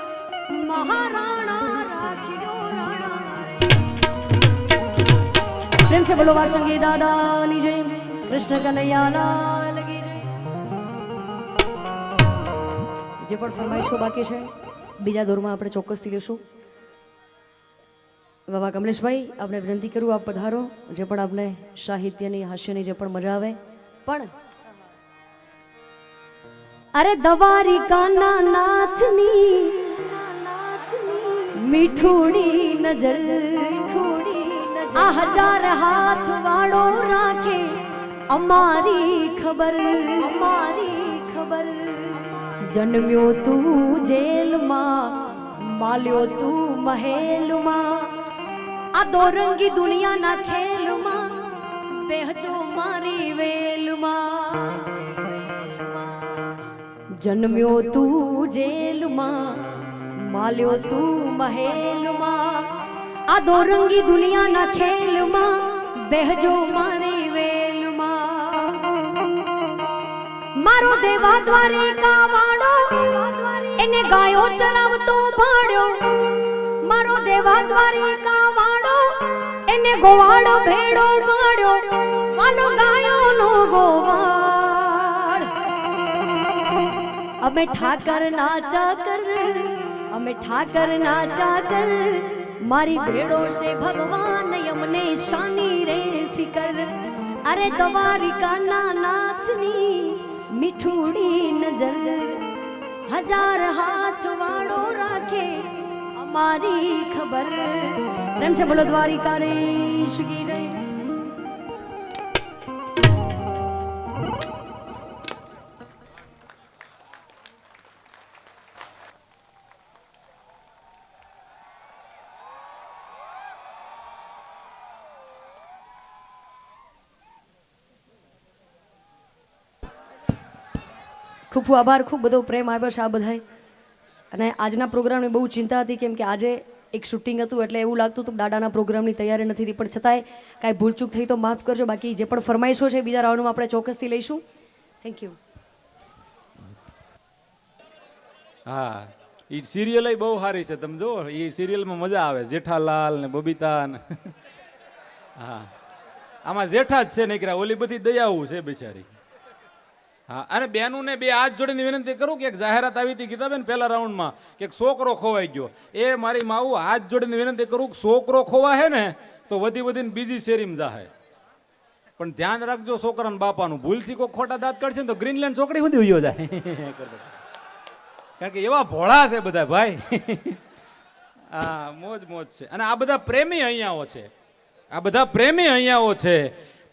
[SPEAKER 1] મહારાણા રાખ્યો રાણા રે. પ્રેમ સે બોલો વાસંગી દાદાની જય. કૃષ્ણ કનૈયા લાલ કી જય. જે પણ ફરમાઈશો બાકી છે બીજા દોરમાં આપણે ચોક્કસથી લેશું. બાબા કમલેશભાઈ આપણે વિનંતી કરું આપ પધારો. જે પણ આપને સાહિત્યની હાસ્યની જે પણ મજા આવે પણ અરે દ્વારિકાના નાથની મીઠુડી નજર. આ 1000 હાથ વાળો રાખે અમારી ખબર. અમારી ખબર. જન્મ્યો તું જેલમાં માલ્યો તું મહેલમાં. આ દોરંગી દુનિયાના ખેલમાં બેહજો મારી વેલમાં. જન્મ્યો તું જેલમાં માલ્યો તું મહેલમાં. આ દોરંગી દુનિયાના ખેલમાં બેહજો મારી વેલમાં. મારો દેવા દ્વારિકા વાળો એને ગાયો ચરાવતો ભાડ્યો. મારો દેવા દ્વારિકા વાળો એને ગોવાળો ભેડો પાડ્યો. માનો ગાયો નો ગોવાળ. અમે ઠાકર ના ચાકર. અમે ઠાકર ના ચાકર. મારી ભેડો છે ભગવાન અમને શાની રે ફિકર. અરે દ્વારિકાના નાથની મીઠુડી નજર. 1000 હાથ વાળો રાખે મારી ખબર. પ્રેમ છે બોલો દ્વારિકાધીશ કી જય. ખૂબ ખૂબ આભાર. ખૂબ બધો પ્રેમ આવ્યો છે આ બધાય. અને આજના પ્રોગ્રામની બહુ ચિંતા હતી, કેમ કે આજે એક શૂટિંગ હતું એટલે એવું લાગતું હતું કે દાદાના પ્રોગ્રામની તૈયારી નથી થઈ, પણ છતાંય કાંઈ ભૂલચૂક થઈ તો માફ કરજો. બાકી જે પણ ફરમાઈશો છે બીજા રાઉન્ડમાં આપણે ચોક્કસથી લઈશું. Thank you.
[SPEAKER 2] હા, એ સિરિયલ બહુ સારી છે, તમે જો એ સિરિયલમાં મજા આવે. જેઠાલાલ ને બબીતા ને હા, આમાં જેઠા જ છે નીકળ્યા, ઓલી બધી દયાવું છે બિચારી. હા, અને બેનું ને બે હાથ જોડીને વિનંતી કરું કે એક જાહેરાત આવી હતી ગીતાબેન પહેલા રાઉન્ડમાં કે એક છોકરો ખોવાઈ ગયો. એ મારી માવું હાથ જોડીને વિનંતી કરું કે છોકરો ખોવાય ને તો વધી વધીને બીજી શેરીમાં જાહે, પણ ધ્યાન રાખજો છોકરાના બાપાનું. ભૂલથી કોઈ ખોટા દાંત કાઢશે ને તો ગ્રીનલેન્ડ ચોકડી સુધી ઉયો જાય, કારણ કે એવા ભોળા છે બધા ભાઈ. હા, મોજ મોજ છે. અને આ બધા પ્રેમી અહીંયાઓ છે, આ બધા પ્રેમી અહીંયાઓ છે.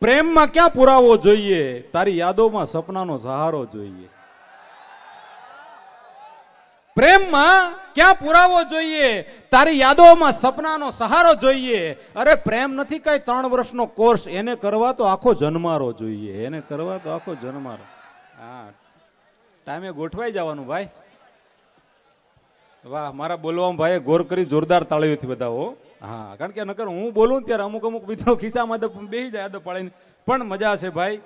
[SPEAKER 2] પ્રેમમાં ક્યાં પુરાવો જોઈએ, તારી યાદોમાં સપનાનો સહારો જોઈએ. પ્રેમમાં ક્યાં પુરાવો જોઈએ, તારી યાદોમાં સપનાનો સહારો જોઈએ. અરે પ્રેમ નથી કઈ 3 વર્ષનો કોર્સ, એને કરવા તો આખો જન્મારો જોઈએ, એને કરવા તો આખો જન્મારો. હા, ટાઈમે ગોઠવાઈ જવાનું ભાઈ. વાહ, મારા બોલવામાં ભાઈ ગોર કરી જોરદાર તાળીઓથી બધા હો. હા, કારણ કે નકર હું બોલું ત્યારે અમુક મિત્રો ખિસ્સામાં બેસી જાય આદો પાડીને. પણ મજા છે ભાઈ,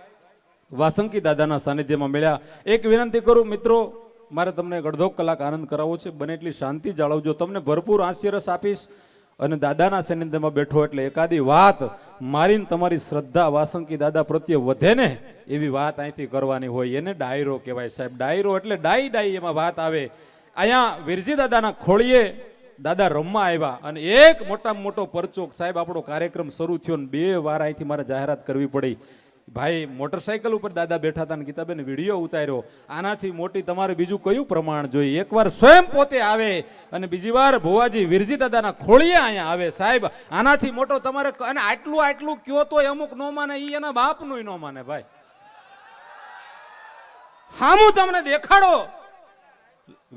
[SPEAKER 2] વાસંકી દાદાના સાનિધ્યમાં મળ્યા. એક વિનંતી કરું મિત્રો, મારે તમને અડધો કલાક આનંદ કરાવવો છે, બને એટલી શાંતિ જાળવજો. તમને ભરપૂર હાસ્યરસ આપીશ, અને દાદાના સાનિધ્યમાં બેઠો એટલે એકાદી વાત મારીને તમારી શ્રદ્ધા વાસંકી દાદા પ્રત્યે વધે ને એવી વાત અહીંથી કરવાની હોય. એને ડાયરો કહેવાય સાહેબ. ડાયરો એટલે ડાઈ ડાઈ એમાં વાત આવે. અહીંયા વીરજી દાદાના ખોળીએ દાદા રમવા આવ્યા, અને એક મોટામાં મોટો પરચોક સાહેબ આપણો કાર્યક્રમ શરૂ થયો ને 2 વાર અહીંથી મારે જાહેરાત કરવી પડી. ભાઈ મોટરસાઇકલ ઉપર દાદા બેઠા હતા ને ગીતાબેન વિડીયો ઉતાર્યો. આનાથી મોટી તમારે બીજું કયું પ્રમાણ જોઈએ? એકવાર સ્વયં પોતે આવે અને બીજી વાર ભુવાજી વીરજી દાદાના ખોળીએ અહીંયા આવે સાહેબ. આનાથી મોટો તમારે, અને આટલું આટલું કયો તો અમુક નો માને, ઈ એના બાપનું નો માને ભાઈ. હામું તમને દેખાડો.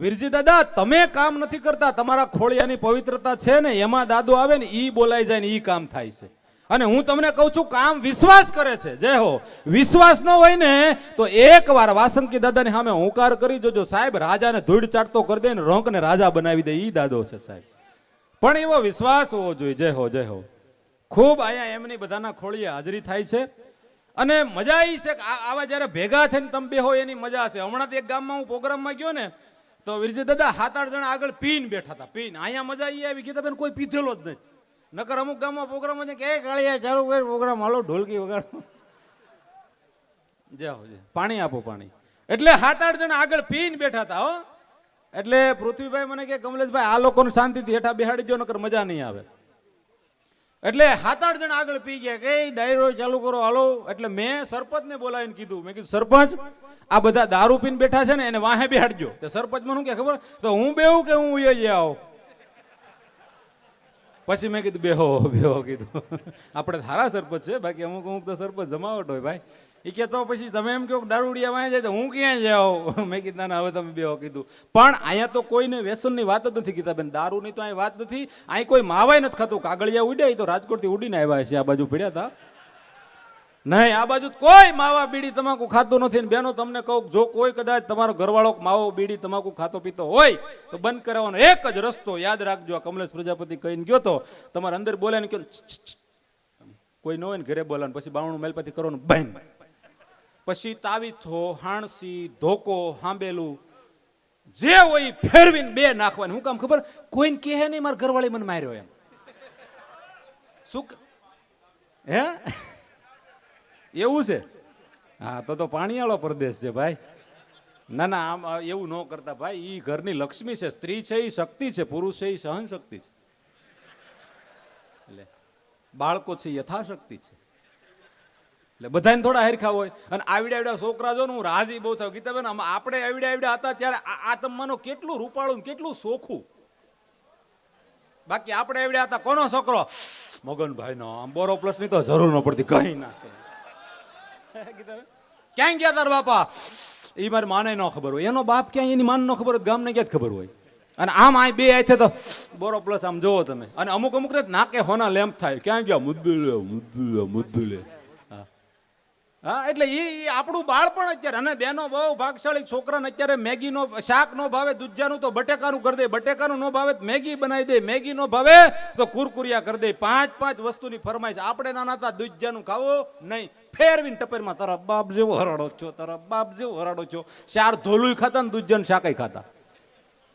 [SPEAKER 2] વીરજી દાદા તમે કામ નથી કરતા, તમારા ખોળિયાની પવિત્રતા છે ને એમાં દાદો આવે ને ઈ બોલાઈ જાય ને ઈ કામ થાય છે. અને હું તમને કહું છું કામ વિશ્વાસ કરે છે. જય હો. વિશ્વાસ ન હોય ને તો એકવાર વાસંકી દાદાની સામે હુંકાર કરી જોજો સાહેબ. રાજાને ધૂળ ચાટતો કરી દે ને રંકને રાજા બનાવી દે, ઈ દાદો છે સાહેબ. પણ એવો વિશ્વાસ હોવો જોઈએ. જય હો, જય હો. ખૂબ અહીંયા એમની બધાના ખોળીએ હાજરી થાય છે, અને મજા એ છે કે આવા જયારે ભેગા થઈને તમે બે હોય એની મજા છે. હમણાં એક ગામમાં હું પ્રોગ્રામમાં ગયો ને તો વીરજી દાદા 7-8 જણા આગળ પીને બેઠા હતા. પીને અહીંયા મજા એ આવી ગઈ બેન, કોઈ પીધેલો જ નથી. નકર અમુક ગામમાં પ્રોગ્રામ છે કે ગાળિયા ચાલુ કર પ્રોગ્રામ, હાલો ઢોલકી વગાડો, જાઓ પાણી આપો પાણી. એટલે 7-8 જણા આગળ પીને બેઠા હતા હો. એટલે પૃથ્વીભાઈ મને કે કમલેશભાઈ આ લોકોને શાંતિથી હેઠા બેહાડી દો, નકર મજા નહીં આવે. એટલે 7-8 જણા આગળ પી ગયા કે ડાયરો ચાલુ કરો હાલો. એટલે મેં સરપંચને બોલાવીને કીધું, મેં કીધું સરપંચ આ બધા દારૂ પીને બેઠા છે ને એને વાહે બેહાડજો. તે સરપંચ મને શું કે ખબર, તો હું બેહું કે હું ઉયે આવું. પછી મેં કીધું બેહો બેહો કીધું. આપણે સારા સરપંચ છે, બાકી અમુક અમુક તો સરપંચ જમાવટ હોય ભાઈ. એ કે તો પછી તમે એમ કહો દારૂડિયા વાંહે જાય તો હું ક્યાં જાઉં. મેં કીધું ના હવે તમે બેહો કીધું. પણ અહીંયા તો કોઈને વ્યસનની વાત જ નથી કીધા બેન, દારૂની તો અહીં વાત નથી. અહીં કોઈ માવાય નથી ખાતું. કાગળિયા ઉડ્યા તો રાજકોટથી ઉડીને આવ્યા છે, આ બાજુ પડ્યા હતા નહીં. આ બાજુ કોઈ માવા બીડી તમાકુ ખાતું નથી. બેનો તમને કહું, જો કોઈ કદાચ તમારો ઘરવાળો માવો બીડી તમાકુ ખાતો પીતો હોય તો બંધ કરાવવાનો એક જ રસ્તો યાદ રાખજો. આ કમલેશ પ્રજાપતિ કહીને ગયો તો તમારે અંદર બોલાને કહો કોઈ ન હોય ને ઘરે બોલાને, પછી બાવણું મેલપાથી કરવાનું બંધ. પછી તાવીથો, હાણસી, ધોકો, હાંબેલું જે હોય ફેરવીને 2 નાખવાની. હું કામ ખબર, કોઈને કહે નહીં મારા ઘરવાળી મને માર્યો એમ. શું હે એવું છે? હા, તો પાણીવાળો પ્રદેશ છે ભાઈ. ના ના, આમ એવું ન કરતા ભાઈ. ઈ ઘરની લક્ષ્મી છે. સ્ત્રી છે એ શક્તિ છે, પુરુષ છે એ સહન શક્તિ છે, એટલે બાળકો છે યથાશક્તિ છે. એટલે બધાને થોડા હરખા હોય. અને આવડ્યા છોકરા જો ને હું રાજી બહુ થયો. ગીતાબેન આપણે આવડ્યા હતા ત્યારે આ તમે માનો કેટલું રૂપાળું કેટલું સોખું. બાકી આપણે એવડ્યા હતા કોનો છોકરો મગનભાઈ નો આમ બોરો પ્લસ ની તો જરૂર ન પડતી કઈ ના ક્યાં ગયા તાર બાપા એ મારી માને ન ખબર હોય એનો બાપ ક્યાં એની માન ન ખબર હોય ગામને ક્યાં ખબર હોય અને આમ આ બે આથે તો બોરો પ્લસ આમ જોવો તમે અને અમુક અમુક ને નાકે હોના લેમ્પ થાય ક્યાં ગયા મુદ્દુ લે હા એટલે એ આપણું બાળપણ અત્યારે અને બેનો બહુ ભાગશાળી છોકરાને અત્યારે મેગી નો શાક નો ભાવે દૂધિયાનું તો બટેકાનું કરી દે બટેકાનું નો ભાવે મેગી બનાવી દે મેગી નો ભાવે તો કુરકુરિયા કરી દે 5 વસ્તુની ફરમાઈશ આપણે નાના હતા દૂધિયાનું ખાવું નહીં ફેરવીને ટપેરમાં તારા બાપ જેવો હરાડો છો તારા બાપ જેવો હરાડો છો શાર ધોલું ખાતા ને દૂધિયાનું શાકય ખાતા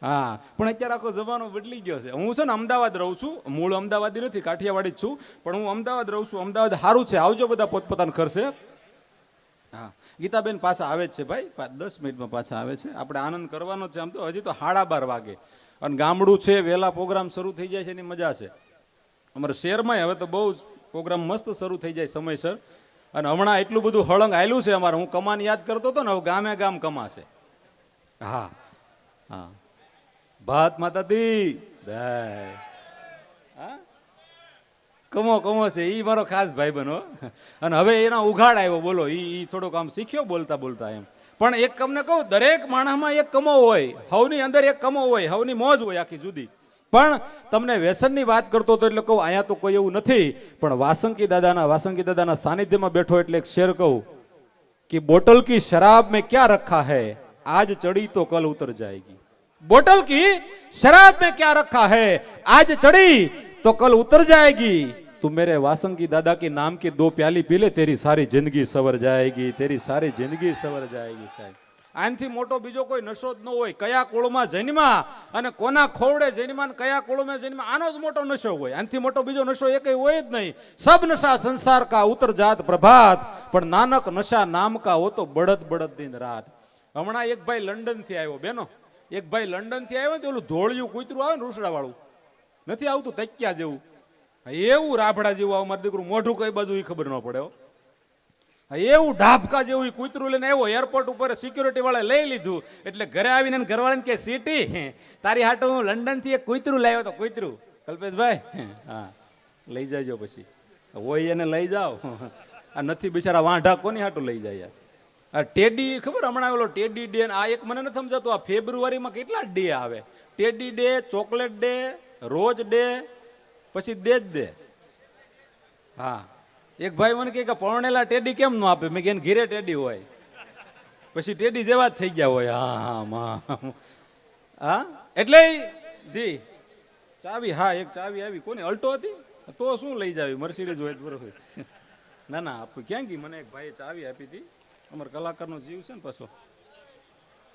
[SPEAKER 2] હા પણ અત્યારે આખો જમાનો બદલી ગયો છે હું છે ને અમદાવાદ રહું છું મૂળ અમદાવાદી નથી કાઠિયાવાડી જ છું પણ હું અમદાવાદ રહું છું અમદાવાદ સારું છે આવજો બધા પોતપોતાના ખર્ચે હા ગીતાબેન પાછા આવે જ છે ભાઈ 10 મિનિટમાં પાછા આવે છે આપણે આનંદ કરવાનો છે આમ તો હજી તો 12:30 વાગે અને ગામડું છે વહેલા પ્રોગ્રામ શરૂ થઈ જાય છે એની મજા છે અમારા શહેરમાં હવે તો બહુ પ્રોગ્રામ મસ્ત શરૂ થઈ જાય સમયસર અને હમણાં એટલું બધું હળંગ આવેલું છે અમારે હું કમાન યાદ કરતો હતો ને હવે ગામે ગામ કમાશે હા હા ભાત માતા દી હા કમો છે ઈ મારો ખાસ ભાઈ બનો અને હવે એના ઉઘાડ આવ્યો બોલો ઈ થોડોક આમ શીખ્યો બોલતા બોલતા એમ પણ એક તમને કહું દરેક માણસમાં એક કમો હોય હવની અંદર એક કમો હોય હવની મોજ હોય આખી જુદી પણ તમને વ્યસનની વાત કરતો હતો એટલે કહું અહીંયા તો કોઈ એવું નથી પણ વાસંકી દાદાના સાનિધ્યમાં બેઠો એટલે એક શેર કહું કે બોટલ કી શરાબ में क्या रखा है आज चढ़ी तो कल उतर जाएगी बोतल की शराब में क्या रखा है आज चढ़ी तो कल उतर जाएगी तू मेरे वासंकी दादा के नाम की 2 प्याली पी ले तेरी सारी जिंदगी सवर जाएगी तेरी सारी जिंदगी सवर जाएगी साહેબ આનથી મોટો બીજો કોઈ નશો જ ન હોય કયા કુળમાં જન્મા અને કોના ખોવડે જન્મા કયા કુળમાં જન્મા આનો જ મોટો નશો હોય આનથી મોટો બીજો નશો એકેય હોય જ નહીં સબ નશા સંસાર કા ઉતર જાત પ્રભાત પણ નાનક નશા નામ કા હો તો બળદ બળદ દિન રાત હમણાં એક ભાઈ લંડન થી આવ્યો બેનો એક ભાઈ લંડન થી આવ્યો ને ઓલું ધોળિયું કૂતરું આવે ને રૂસડા વાળું નથી આવતું તક્યા જેવું એવું રાભડા જેવું આવે મારું દીકરું મોઢું કઈ બાજુ એ ખબર ન પડે એવું ઢાબકા જેવું કૂતરું લઈને આવ્યો એરપોર્ટ ઉપર સિક્યુરિટી વાળા લઈ લીધું એટલે ઘરે આવીને ઘરવાળાને કે સીટી તારી હાટો હું લંડન થી એક કૂતરું લાવ્યો તો કૂતરું કલ્પેશભાઈ હા લઈ જાજો પછી હોય એને લઈ જાઓ આ નથી બિચારા વાંઢા કોની હાટું લઈ જાય આ ટેડી ખબર હમણાં આવેલો ટેડી ડે આ એક મને નથી સમજાતું આ ફેબ્રુઆરીમાં કેટલા ડે આવે ટેડી ડે ચોકલેટ ડે રોજ ડે પછી દે હા એક ભાઈ મને કે પરણેલા ટેડી કેમ ન આપે મેં કે ઘીરે ટેડી હોય પછી ટેડી જેવા જ થઈ ગયા હોય હા એટલે જી ચાવી હા એક ચાવી આવી કોની અલ્ટો હતી તો શું લઈ જાવી મર્સિડીઝ હોય બરોબર ના ના ક્યાં ગઈ મને એક ભાઈએ ચાવી આપી હતી અમારા કલાકારનો જીવ છે ને પાછો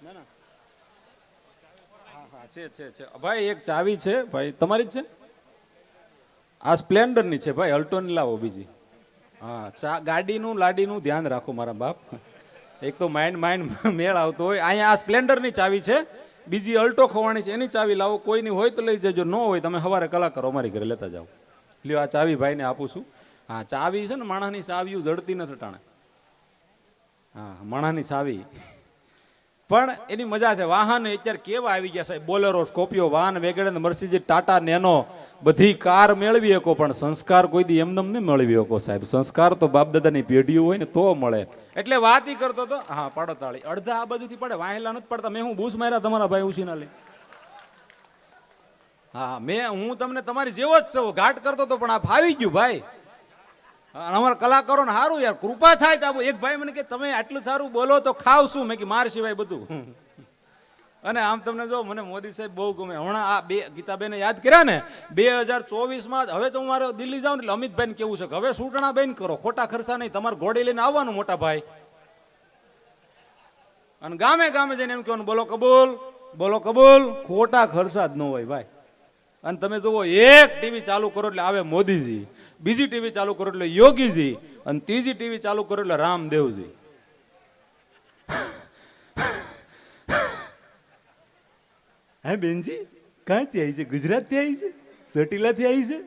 [SPEAKER 2] ના ના હા હા છે ભાઈ એક ચાવી છે ભાઈ તમારી જ છે આ સ્પ્લેન્ડર ની છે ભાઈ અલ્ટો ની લાવો બીજી હા ગાડીનું લાડીનું ધ્યાન રાખો મારા બાપ એક તો માઇન્ડ મેળ આવતો હોય અહીંયા આ સ્પ્લેન્ડર ની ચાવી છે બીજી અલ્ટો ખવાણી છે એની ચાવી લાવો કોઈની હોય તો લઈ જજો ન હોય તમે સવારે કલાકારો અમારી ઘરે લેતા જાઓ લ્યો આ ચાવી ભાઈને આપું છું હા ચાવી છે ને માણસની ચાવીઓ જડતી નથી ટાણે હા માણસની ચાવી પણ એની મજા છે વાહન અત્યારે કેવા આવી ગયા સાહેબ બોલેરો સ્કોપિયો વાહન વેગેડન મર્સિડીઝ ટાટા નેનો બધી કાર મેળવી શકો પણ સંસ્કાર કોઈ દી એમને નહીં મેળવી શકો સાહેબ સંસ્કાર તો બાપ દાદાની પેઢીઓ હોય ને તો મળે એટલે વાત ઈ કરતો તો હા પાડો તાળી અડધા આ બાજુથી પડે વાહેલા નથી પડતા મેં હું બૂસ માર્યા તમારા ભાઈ ઉછીના લઈ હા હું તમને તમારી જેવો જ છું ઘાટ કરતો તો પણ આ ફાવી ગયું ભાઈ અમારા કલાકારો ને સારું યાર કૃપા થાય તો એક ભાઈ મને કે તમે આટલું સારું બોલો તો ખાવ શું મેં કે માર સિવાય બધું અને આમ તમને જો મને મોદી સાહેબ બહુ ગમે હમણાં આ બે ગીતાબેને યાદ કર્યા ને 2024માં હવે તો હું મારે દિલ્હી જાઉં એટલે અમિતભાઈને કેવું છે કે હવે સૂટણા બેન કરો ખોટા ખર્ચા નહીં તમારે ઘોડી લઈને આવવાનું મોટા ભાઈ અને ગામે ગામે જઈને એમ કહેવાનું બોલો કબૂલ ખોટા ખર્ચા જ ન હોય ભાઈ અને તમે જુઓ એક ટીવી ચાલુ કરો એટલે આવે મોદીજી બીજી ટીવી ચાલુ કરો એટલે યોગીજી અને ત્રીજી ટીવી ચાલુ કરો એટલે રામદેવજી હે બેનજી ક્યાંથી આવી છે ગુજરાતથી આવી છે ચોટીલાથી આવી છે